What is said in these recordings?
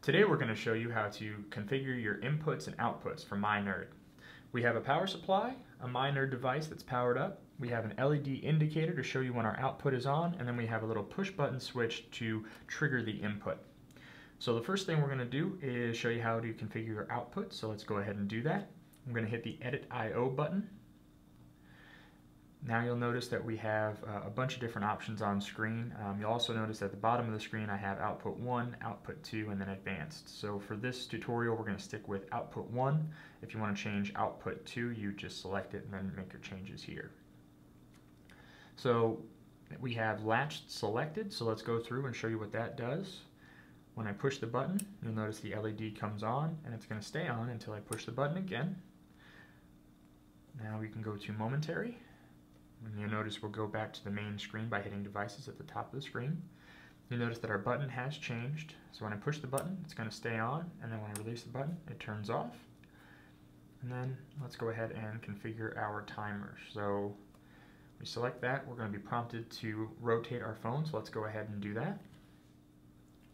Today we're going to show you how to configure your inputs and outputs from N3rd. We have a power supply, a N3rd device that's powered up, we have an LED indicator to show you when our output is on, and then we have a little push button switch to trigger the input. So the first thing we're going to do is show you how to configure your output, so let's go ahead and do that. I'm going to hit the Edit I/O button. Now you'll notice that we have a bunch of different options on screen. You'll also notice at the bottom of the screen I have output 1, output 2, and then advanced. So for this tutorial we're going to stick with output 1. If you want to change output 2, you just select it and then make your changes here. So we have latched selected, so let's go through and show you what that does. When I push the button, you'll notice the LED comes on, and it's going to stay on until I push the button again. Now we can go to momentary. And you'll notice we'll go back to the main screen by hitting devices at the top of the screen. You'll notice that our button has changed. So when I push the button, it's going to stay on, and then when I release the button, it turns off. And then let's go ahead and configure our timer. So we select that. We're going to be prompted to rotate our phone, so let's go ahead and do that.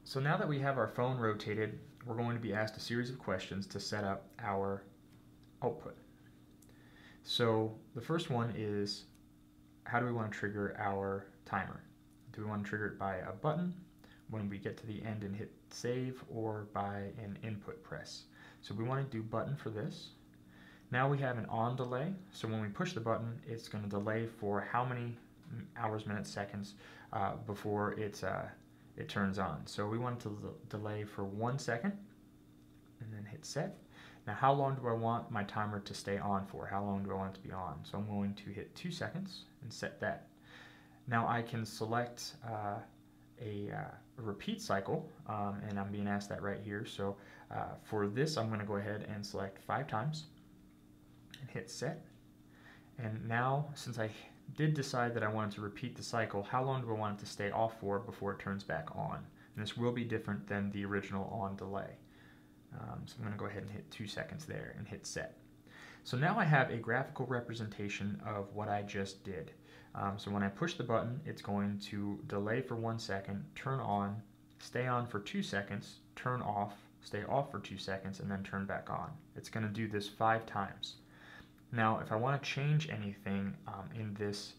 So now that we have our phone rotated, we're going to be asked a series of questions to set up our output. So the first one is, how do we want to trigger our timer? Do we want to trigger it by a button when we get to the end and hit save, or by an input press? So we want to do button for this. Now we have an on delay, so when we push the button it's going to delay for how many hours, minutes, seconds before it turns on. So we want to delay for 1 second and then hit set. Now how long do I want my timer to stay on for? How long do I want it to be on? So I'm going to hit 2 seconds and set that. Now I can select a repeat cycle, and I'm being asked that right here. So for this I'm going to go ahead and select 5 times and hit set. And now, since I did decide that I wanted to repeat the cycle, how long do I want it to stay off for before it turns back on? And this will be different than the original on delay. So I'm going to go ahead and hit 2 seconds there and hit set. So now I have a graphical representation of what I just did. So when I push the button, it's going to delay for 1 second, turn on, stay on for 2 seconds, turn off, stay off for 2 seconds, and then turn back on. It's going to do this 5 times. Now if I want to change anything in this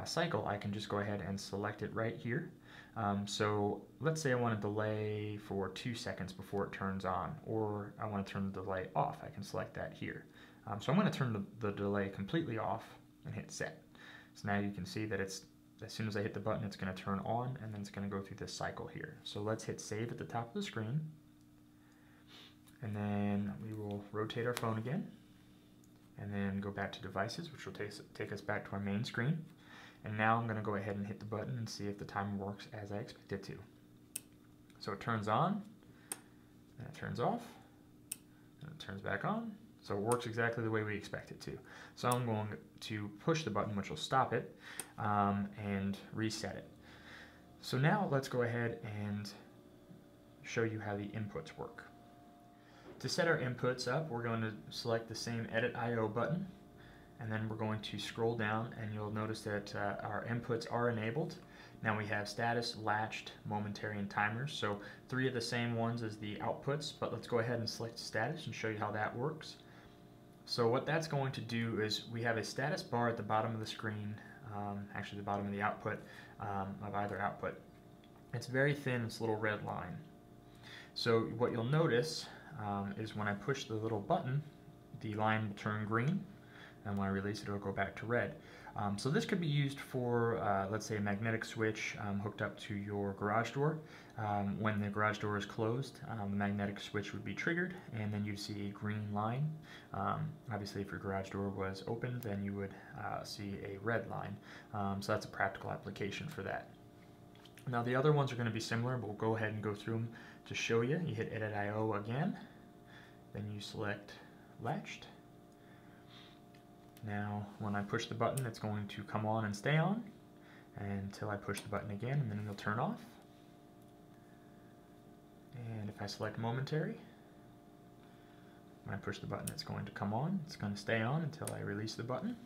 cycle, I can just go ahead and select it right here. So let's say I want to delay for 2 seconds before it turns on, or I want to turn the delay off. I can select that here. So I'm going to turn the delay completely off and hit set. So now you can see that it's, as soon as I hit the button, it's going to turn on, and then it's going to go through this cycle here. So let's hit save at the top of the screen, and then we will rotate our phone again, and then go back to devices, which will take us back to our main screen. And now I'm going to go ahead and hit the button and see if the timer works as I expect it to. So it turns on, and it turns off, and it turns back on. So it works exactly the way we expect it to. So I'm going to push the button, which will stop it, and reset it. So now let's go ahead and show you how the inputs work. To set our inputs up, we're going to select the same Edit I/O button, and then we're going to scroll down, and you'll notice that our inputs are enabled. Now we have status, latched, momentary, and timers. So 3 of the same ones as the outputs, but let's go ahead and select status and show you how that works. So what that's going to do is we have a status bar at the bottom of the screen, actually the bottom of the output of either output. It's very thin, it's a little red line. So what you'll notice is when I push the little button, the line will turn green, and when I release it, it'll go back to red. So this could be used for, let's say, a magnetic switch hooked up to your garage door. When the garage door is closed, the magnetic switch would be triggered, and then you'd see a green line. Obviously, if your garage door was opened, then you would see a red line. So that's a practical application for that. Now the other ones are going to be similar, but we'll go ahead and go through them to show you. You hit Edit I/O again, then you select latched. Now when I push the button, it's going to come on and stay on until I push the button again, and then it'll turn off. And if I select momentary, when I push the button, it's going to come on. It's going to stay on until I release the button.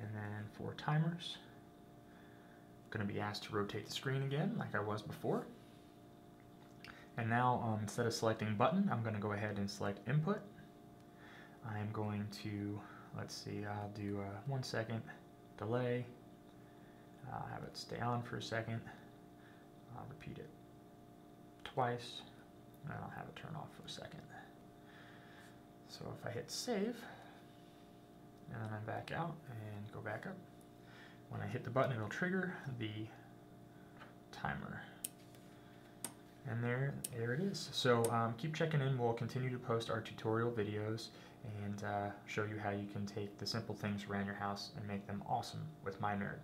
And then for timers, I'm going to be asked to rotate the screen again like I was before. And now instead of selecting button, I'm going to go ahead and select input. I'm going to, let's see, I'll do a 1 second delay. I'll have it stay on for a second. I'll repeat it twice, and I'll have it turn off for a second. So if I hit save, and then I'm back out and go back up, when I hit the button, it'll trigger the timer. And there it is. So keep checking in. We'll continue to post our tutorial videos and show you how you can take the simple things around your house and make them awesome with my N3rd.